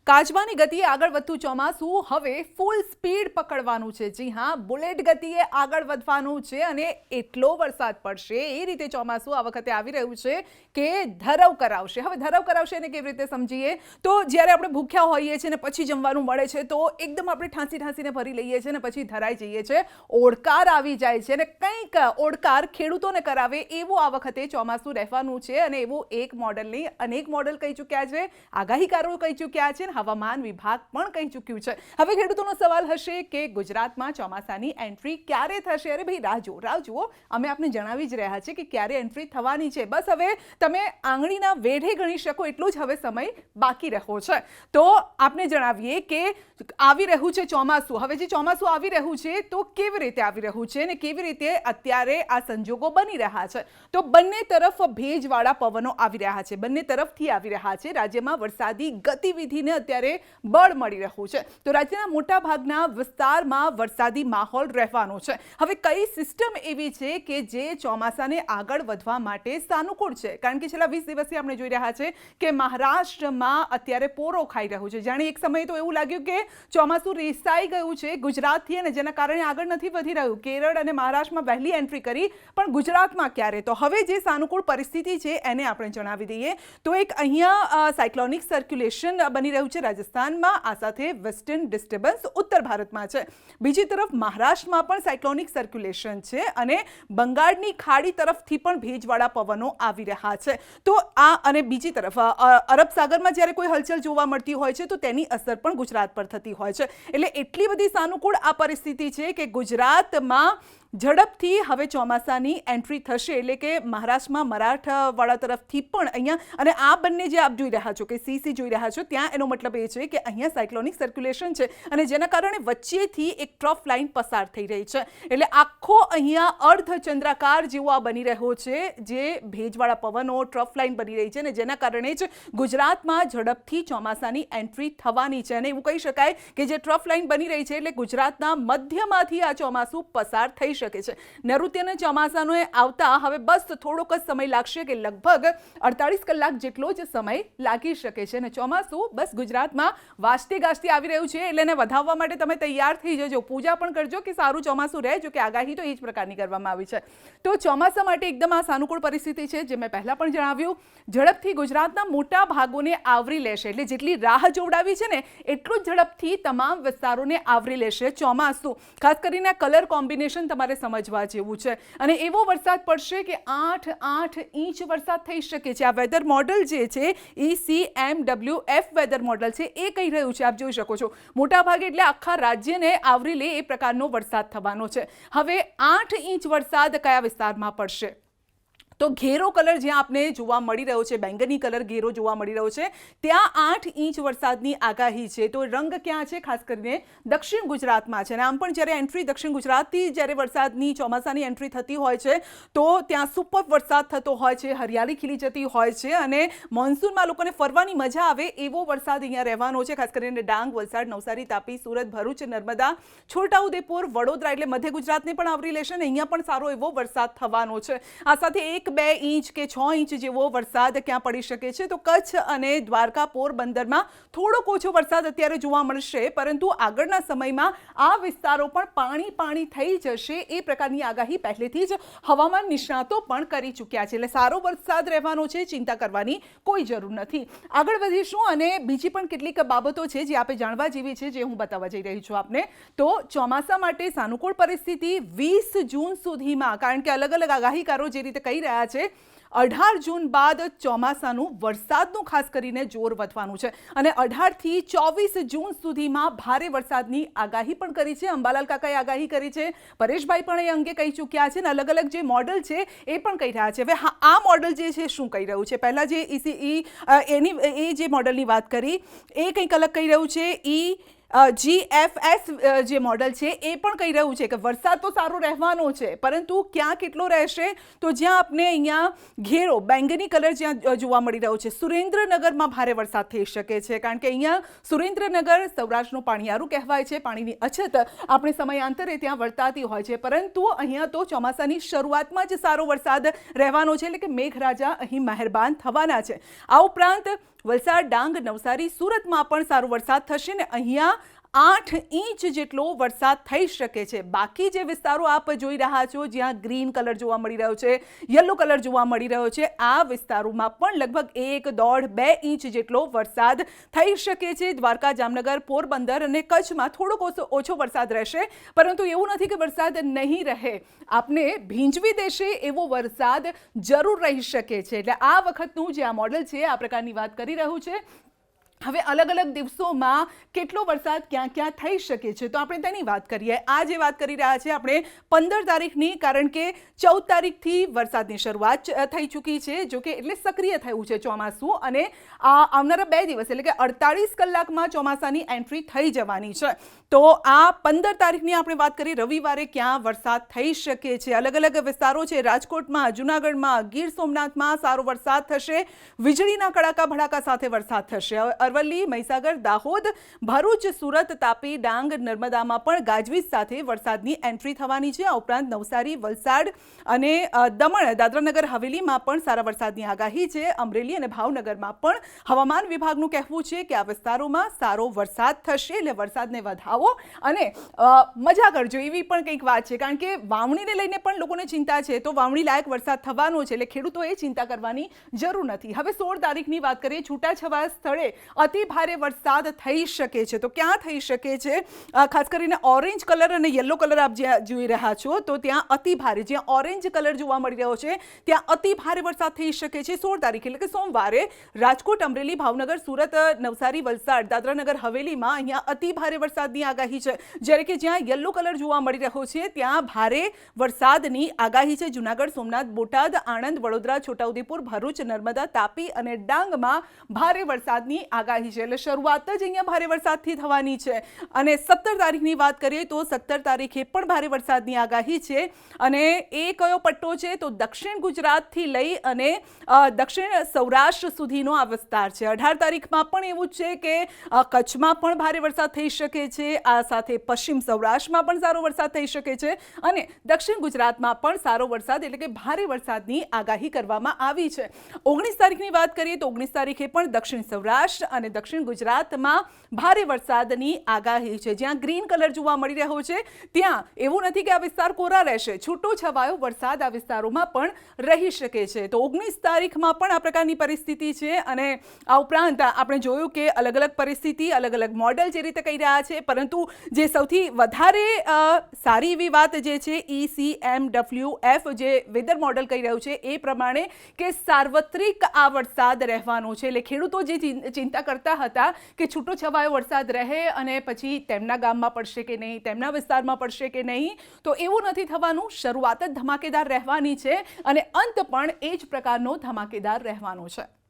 કાચબાની ગતિએ આગળ વધતું ચોમાસું હવે ફૂલ સ્પીડ પકડવાનું છે। જી હા, બુલેટ ગતિએ આગળ વધવાનું છે અને એટલો વરસાદ પડશે એ રીતે ચોમાસું આ વખતે આવી રહ્યું છે કે ધરવ કરાવશે। હવે ધરવ કરાવશે એને કેવી રીતે સમજીએ તો જ્યારે આપણે ભૂખ્યા હોઈએ છીએ ને પછી જમવાનું મળે છે તો એકદમ આપણે ઠાંસીને ભરી લઈએ છીએ ને પછી ધરાઈ જઈએ છીએ, ઓડકાર આવી જાય છે અને કંઈક ઓડકાર ખેડૂતોને કરાવે એવું આ વખતે ચોમાસું રહેવાનું છે અને એવું એક મોડલ નહીં અનેક મોડલ કહી ચૂક્યા છે, આગાહીકારો કહી ચૂક્યા છે, હવામાન વિભાગ પણ કહી ચૂક્યું છે। હવે ખેડૂતોનો સવાલ હશે કે ગુજરાતમાં ચોમાસાની એન્ટ્રી ક્યારે થશે? અરે ભાઈ રાહ જુઓ, અમે આપને જણાવી જ રહ્યા છીએ કે ક્યારે એન્ટ્રી થવાની છે। બસ હવે તમે આંગળીના વેઢે ગણી શકો એટલો જ હવે સમય બાકી રહ્યો છે। તો આપને જણાવીએ કે આવી રહ્યું છે ચોમાસું। હવે જે ચોમાસું આવી રહ્યું છે તો કેવી રીતે આવી રહ્યું છે અને કેવી રીતે અત્યારે આ સંજોગો બની રહ્યા છે? તો બંને તરફ ભેજવાળા પવનો આવી રહ્યા છે, બંને તરફથી આવી રહ્યા છે। રાજ્યમાં વરસાદી ગતિવિધિને અત્યારે બળ મળી રહ્યું છે તો રાજ્યના મોટા ભાગના વિસ્તારમાં વરસાદી માહોલ રહેવાનો છે। હવે કઈ સિસ્ટમ એવી છે કે જે ચોમાસાને આગળ વધવા માટે સાનુકૂળ છે? કારણ કે છેલ્લા 20 દિવસથી આપણે જોઈ રહ્યા છે કે મહારાષ્ટ્રમાં અત્યારે પોરો ખાઈ રહ્યું છે। જાણે એક સમયે તો એવું લાગ્યું કે ચોમાસું રેસાઈ ગયું છે ગુજરાતથી અને જેના કારણે આગળ નથી વધી રહ્યું। કેરળ અને મહારાષ્ટ્રમાં વહેલી એન્ટ્રી કરી પણ ગુજરાતમાં ક્યારે? તો હવે જે સાનુકૂળ પરિસ્થિતિ છે એને આપણે જણાવી દઈએ તો એક અહીંયા સાયક્લોનિક સર્ક્યુલેશન બની રહ્યું છે રાજસ્થાનમાં, આ સાથે વેસ્ટર્ન ડિસ્ટર્બન્સ ઉત્તર ભારતમાં છે। બીજી તરફ મહારાષ્ટ્રમાં પણ સાયક્લોનિક સર્ક્યુલેશન છે અને બંગાળની ખાડી તરફથી પણ ભેજવાળા પવનો આવી રહ્યા છે। તો આ અને બીજી તરફ અરબ સાગરમાં જ્યારે કોઈ હલચલ જોવા મળતી હોય છે તો તેની અસર પણ ગુજરાત પર થતી હોય છે। એટલે એટલી બધી સાનુકૂળ આ પરિસ્થિતિ છે કે ગુજરાતમાં ઝડપથી હવે ચોમાસાની એન્ટ્રી થશે। એટલે કે મહારાષ્ટ્રમાં મરાઠવાડા તરફથી પણ અહીંયા અને આ બંને જે આપ જોઈ રહ્યા છો કે સી જોઈ રહ્યા છો ત્યાં એનો મતલબ એ છે કે અહીંયા સાયક્લોનિક સર્ક્યુલેશન છે અને જેના કારણે વચ્ચેથી એક ટ્રફ લાઇન પસાર થઈ રહી છે। એટલે આખો અહીંયા અર્ધચંદ્રાકાર જેવો આ બની રહ્યો છે, જે ભેજવાળા પવનો ટ્રફ લાઇન બની રહી છે અને જેના કારણે જ ગુજરાતમાં ઝડપથી ચોમાસાની એન્ટ્રી થવાની છે। અને એવું કહી શકાય કે જે ટ્રફ લાઇન બની રહી છે એટલે ગુજરાતના મધ્યમાંથી આ ચોમાસું પસાર થઈ શકે છે। નૈઋત્યના ચોમાસાનો આવતા હવે બસ થોડોક જ સમય લાગશે કે લગભગ 48 કલાક જેટલો જ સમય લાગી શકે છે અને ચોમાસું બસ ગુજરાતમાં વાજતે ગાજતે આવી રહ્યું છે। એટલે એને વધાવવા માટે તમે તૈયાર થઈ જજો, પૂજા પણ કરજો કે સારું ચોમાસું રહે, જો કે આગાહી તો એ જ પ્રકારની કરવામાં આવી છે। તો ચોમાસા માટે એકદમ આ સાનુકૂળ પરિસ્થિતિ છે જે મેં પહેલા પણ જણાવ્યું, ઝડપથી ગુજરાતના મોટા ભાગોને આવરી લેશે। એટલે જેટલી રાહ જોવડાવી છે ને એટલું જ ઝડપથી તમામ વિસ્તારોને આવરી લેશે ચોમાસું। ખાસ કરીને કલર કોમ્બિનેશન તમારે સમજવા જેવું છે અને એવો વરસાદ પડશે કે 8 ઇંચ વરસાદ થઈ શકે છે। આ વેધર મોડલ જે છે ECMWF વેધર મોડલ છે એ કહી રહ્યું છે, આપ જોઈ શકો છો મોટા ભાગે એટલે આખા રાજ્યને આવરી લે એ પ્રકારનો વરસાદ થવાનો છે। હવે 8 ઇંચ વરસાદ કયા વિસ્તારમાં પડશે? તો ઘેરો કલર જ્યાં આપને જોવા મળી રહ્યો છે, બેંગની કલર ઘેરો જોવા મળી રહ્યો છે ત્યાં 8 ઇંચ વરસાદની આગાહી છે। તો રંગ ક્યાં છે? ખાસ કરીને દક્ષિણ ગુજરાતમાં છે અને આમ પણ જ્યારે એન્ટ્રી દક્ષિણ ગુજરાતથી જ્યારે વરસાદની ચોમાસાની એન્ટ્રી થતી હોય છે તો ત્યાં સુપર વરસાદ થતો હોય છે, હરિયાળી ખીલી જતી હોય છે અને મોન્સૂનમાં લોકોને ફરવાની મજા આવે એવો વરસાદ અહીંયા રહેવાનો છે। ખાસ કરીને ડાંગ, વલસાડ, નવસારી, તાપી, સુરત, ભરૂચ, નર્મદા, છોટાઉદેપુર, વડોદરા એટલે મધ્ય ગુજરાતને પણ આવરી લેશે અને અહીંયા પણ સારો એવો વરસાદ થવાનો છે। આ સાથે 1-2 ઇંચ કે 6 ઇંચ જેવો વરસાદ ક્યાં પડી શકે છે? તો કચ્છ અને દ્વારકા, પોરબંદરમાં થોડોક ઓછો વરસાદ અત્યારે જોવા મળશે, પરંતુ આગળના સમયમાં આ વિસ્તારો પણ પાણી થઈ જશે એ પ્રકારની આગાહી પહેલેથી જ હવામાન નિષ્ણાતો પણ કરી ચૂક્યા છે। એટલે સારો વરસાદ રહેવાનો છે, ચિંતા કરવાની કોઈ જરૂર નથી। આગળ વધીશું અને બીજી પણ કેટલીક બાબતો છે જે આપણે જાણવા જેવી છે જે હું બતાવવા જઈ રહી છું આપને। તો ચોમાસા માટે સાનુકૂળ પરિસ્થિતિ 20 જૂન સુધીમાં, કારણ કે અલગ અલગ આગાહીકારો જે રીતે કહી રહ્યા છે 18 જૂન બાદ ચોમાસાનું વરસાદનું ખાસ કરીને જોર વધવાનું છે અને 18 થી 24 જૂન સુધીમાં ભારે વરસાદની આગાહી પણ કરી છે। અંબાલાલ કાકાએ આગાહી કરી છે, પરેશભાઈ પણ એ અંગે કહી ચૂક્યા છે અને અલગ અલગ જે મોડલ છે એ પણ કહી રહ્યા છે। હવે આ મોડલ જે છે શું કહી રહ્યું છે? પહેલા જે એ જે મોડલની વાત કરી એ કંઈક અલગ કહી રહ્યું છે। GFS જે મોડલ છે એ પણ કહી રહ્યું છે કે વરસાદ તો સારો રહેવાનો છે પરંતુ ક્યાં કેટલો રહેશે? તો જ્યાં આપને અહીંયા ઘેરો બેંગની કલર જ્યાં જોવા મળી રહ્યો છે, સુરેન્દ્રનગરમાં ભારે વરસાદ થઈ શકે છે કારણ કે અહીંયા સુરેન્દ્રનગર સૌરાષ્ટ્રનું પાણીયારું કહેવાય છે, પાણીની અછત આપણે સમયાંતરે ત્યાં વર્તાતી હોય છે, પરંતુ અહીંયા તો ચોમાસાની શરૂઆતમાં જ સારો વરસાદ રહેવાનો છે એટલે કે મેઘરાજા અહીં મહેરબાન થવાના છે। આ ઉપરાંત વલસાડ, ડાંગ, નવસારી, સુરતમાં પણ સારો વરસાદ થશે ને અહીંયા 8 ઇંચ જેટલો વરસાદ થઈ શકે છે. બાકી જે વિસ્તારો આપ જોઈ રહ્યા છો, જ્યાં ગ્રીન કલર જોવા મળી રહ્યો છે, યલો કલર જોવા મળી રહ્યો છે, આ વિસ્તારોમાં પણ લગભગ 1, 1.5, 2 ઇંચ જેટલો વરસાદ થઈ શકે છે. દ્વારકા, જામનગર, પોરબંદર અને કચ્છમાં થોડોક ઓછો વરસાદ રહેશે, પરંતુ એવું નથી કે વરસાદ નહીં રહે. આપને ભીંજવી દેશે એવો વરસાદ જરૂર રહી શકે છે. એટલે આ વખતનું જે આ મોડેલ છે આ પ્રકારની વાત કરી રહ્યું છે. હવે અલગ અલગ દિવસોમાં કેટલો વરસાદ ક્યાં ક્યાં થઈ શકે છે, તો આપણે તેની વાત કરીએ. આ જે વાત કરી રહ્યા છે આપણે 15 તારીખની, કારણ કે 14 તારીખથી વરસાદની શરૂઆત થઈ ચૂકી છે. જો કે એટલે સક્રિય થયું છે ચોમાસું, અને આવનારા 2 દિવસ એટલે કે 48 કલાકમાં ચોમાસાની એન્ટ્રી થઈ જવાની છે. તો આ 15 તારીખની આપણે વાત કરીએ, રવિવારે ક્યાં વરસાદ થઈ શકે છે. અલગ અલગ વિસ્તારો છે. રાજકોટમાં, જૂનાગઢમાં, ગીર સોમનાથમાં સારો વરસાદ થશે. વીજળીના કડાકા ભડાકા સાથે વરસાદ થશે. અરવલ્લી, મહીસાગર, દાહોદ, ભરૂચ, સુરત, તાપી, ડાંગ, નર્મદામાં પણ ગાજવીજ સાથે વરસાદની એન્ટ્રી થવાની છે. આ ઉપરાંત નવસારી, વલસાડ અને દમણ, દાદરાનગર હવેલીમાં પણ સારા વરસાદની આગાહી છે. અમરેલી અને ભાવનગરમાં પણ હવામાન વિભાગનું કહેવું છે કે આ વિસ્તારોમાં સારો વરસાદ થશે. એટલે વરસાદને વધાવો અને મજા કરજો એવી પણ કંઈક વાત છે, કારણ કે વાવણીને લઈને પણ લોકોને ચિંતા છે. તો વાવણી લાયક વરસાદ થવાનો છે, એટલે ખેડૂતોએ ચિંતા કરવાની જરૂર નથી. હવે 16 તારીખની વાત કરીએ. છૂટાછવાયા સ્થળે અતિ ભારે વરસાદ થઈ શકે છે. તો ક્યાં થઈ શકે છે? ખાસ કરીને ઓરેન્જ કલર અને યલો કલર આપ જ્યાં જોઈ રહ્યા છો, તો ત્યાં અતિ ભારે, જ્યાં ઓરેન્જ કલર જોવા મળી રહ્યો છે ત્યાં અતિ ભારે વરસાદ થઈ શકે છે 16 તારીખે, એટલે કે સોમવારે. રાજકોટ, અમરેલી, ભાવનગર, સુરત, નવસારી, વલસાડ, દાદરાનગર હવેલીમાં અહીંયા અતિ ભારે વરસાદની આગાહી છે. જ્યારે કે જ્યાં યલો કલર જોવા મળી રહ્યો છે ત્યાં ભારે વરસાદની આગાહી છે. જૂનાગઢ, સોમનાથ, બોટાદ, આણંદ, વડોદરા, છોટાઉદેપુર, ભરૂચ, નર્મદા, તાપી અને ડાંગમાં ભારે વરસાદની આગાહી છે. એટલે શરૂઆત જ અહીંયા ભારે વરસાદથી થવાની છે. અને 17 તારીખની વાત કરીએ તો 17 તારીખે પણ ભારે વરસાદની આગાહી છે. અને એ કયો પટ્ટો છે? તો દક્ષિણ ગુજરાતથી લઈ અને દક્ષિણ સૌરાષ્ટ્ર સુધીનો આ વિસ્તાર છે. 18 તારીખમાં પણ એવું છે કે કચ્છમાં પણ ભારે વરસાદ થઈ શકે છે. આ સાથે પશ્ચિમ સૌરાષ્ટ્રમાં પણ સારો વરસાદ થઈ શકે છે અને દક્ષિણ ગુજરાતમાં પણ સારો વરસાદ એટલે કે ભારે વરસાદની આગાહી કરવામાં આવી છે. 19 તારીખની વાત કરીએ તો 19 તારીખે પણ દક્ષિણ સૌરાષ્ટ્ર અને દક્ષિણ ગુજરાતમાં ભારે વરસાદની આગાહી છે. જ્યાં ગ્રીન કલર જોવા મળી રહ્યો છે ત્યાં એવું નથી કે આ વિસ્તાર કોરા રહેશે, છૂટો છવાયો વરસાદ આ વિસ્તારોમાં પણ રહી શકે છે. તો 19 તારીખમાં પણ આ પ્રકારની પરિસ્થિતિ છે. અને આ ઉપરાંત આપણે જોયું કે અલગ અલગ પરિસ્થિતિ, અલગ અલગ મોડેલ જે રીતે કહી રહ્યા છે, પરંતુ જે સૌથી વધારે સારી એવી વાત જે છે ECMWF જે વેધર મોડેલ કહી રહ્યું છે એ પ્રમાણે કે સાર્વત્રિક આ વરસાદ રહેવાનો છે. એટલે ખેડૂતો જે ચિંતા કરતા હતા કે છૂટો છવાયો વરસાદ રહે અને પછી તેમના ગામમાં પડશે કે નહીં, તેમના વિસ્તારમાં પડશે કે નહીં, તો એવું નથી થવાનું. શરૂઆત જ ધમાકેદાર રહેવાની છે અને અંત પણ એ જ પ્રકારનો ધમાકેદાર રહેવાનો છે.